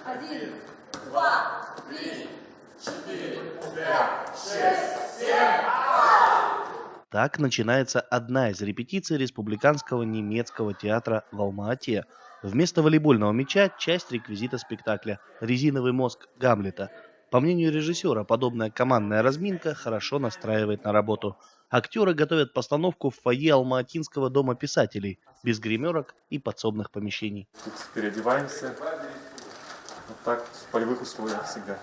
1, 2, 3, 4, 5, 6, 7. Так начинается одна из репетиций Республиканского немецкого театра в Алма-Ате. Вместо волейбольного мяча – часть реквизита спектакля «Резиновый мозг Гамлета». По мнению режиссера, подобная командная разминка хорошо настраивает на работу. Актеры готовят постановку в фойе Алма-Атинского дома писателей, без гримерок и подсобных помещений. Тут переодеваемся, вот так, в полевых условиях всегда.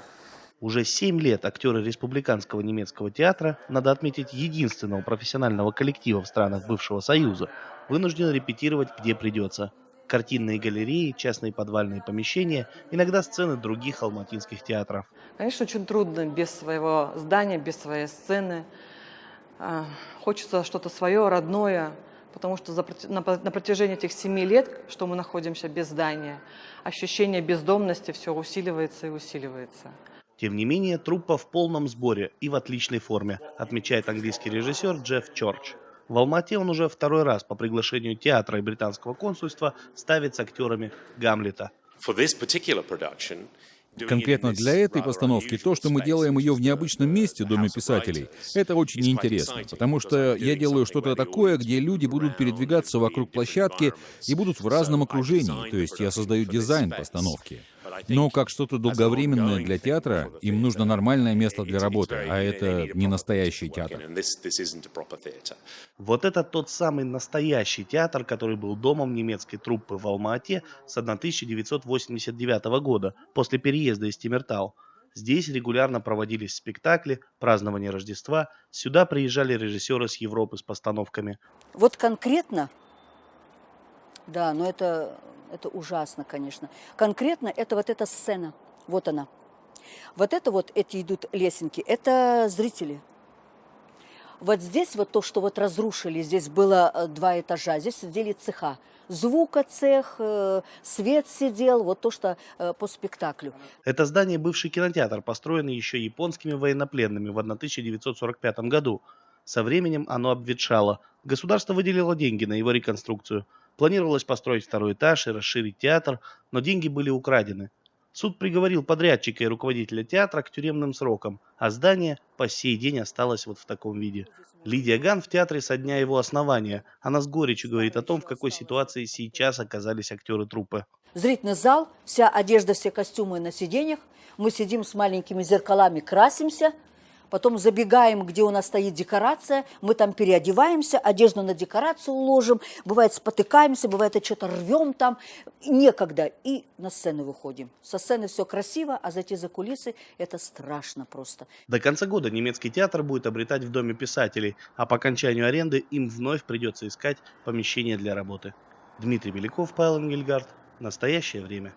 Уже 7 лет актеры Республиканского немецкого театра, надо отметить, единственного профессионального коллектива в странах бывшего Союза, вынуждены репетировать где придется. Картинные галереи, частные подвальные помещения, иногда сцены других алматинских театров. Конечно, очень трудно без своего здания, без своей сцены. Хочется что-то свое, родное, потому что на протяжении этих 7 лет, что мы находимся без здания, ощущение бездомности все усиливается и усиливается. Тем не менее, труппа в полном сборе и в отличной форме, отмечает английский режиссер Джефф Чорч. В Алма-Ате он уже второй раз по приглашению театра и британского консульства ставит с актерами Гамлета. Конкретно для этой постановки то, что мы делаем ее в необычном месте, Доме писателей, это очень интересно, потому что я делаю что-то такое, где люди будут передвигаться вокруг площадки и будут в разном окружении, то есть я создаю дизайн постановки. Но как что-то долговременное для театра, им нужно нормальное место для работы, а это не настоящий театр. Вот это тот самый настоящий театр, который был домом немецкой труппы в Алма-Ате с 1989 года, после переезда из Тимиртау. Здесь регулярно проводились спектакли, празднования Рождества. Сюда приезжали режиссеры с Европы с постановками. Вот конкретно, да, но это ужасно, конечно. Конкретно это вот эта сцена, вот она. Вот это вот, эти идут лесенки, это зрители. Вот здесь вот то, что вот разрушили, здесь было 2 этажа, здесь сидели цеха. Звукоцех, свет сидел, вот то, что по спектаклю. Это здание бывший кинотеатр, построенный еще японскими военнопленными в 1945 году. Со временем оно обветшало. Государство выделило деньги на его реконструкцию. Планировалось построить 2-й этаж и расширить театр, но деньги были украдены. Суд приговорил подрядчика и руководителя театра к тюремным срокам, а здание по сей день осталось вот в таком виде. Лидия Ган в театре со дня его основания. Она с горечью говорит о том, в какой ситуации сейчас оказались актеры труппы. Зрительный зал, вся одежда, все костюмы на сиденьях. Мы сидим с маленькими зеркалами, красимся. Потом забегаем, где у нас стоит декорация, мы там переодеваемся, одежду на декорацию уложим, бывает спотыкаемся, бывает что-то рвем там, некогда, и на сцену выходим. Со сцены все красиво, а зайти за кулисы – это страшно просто. До конца года немецкий театр будет обретать в Доме писателей, а по окончанию аренды им вновь придется искать помещение для работы. Дмитрий Беляков, Павел Энгельгард. Настоящее время.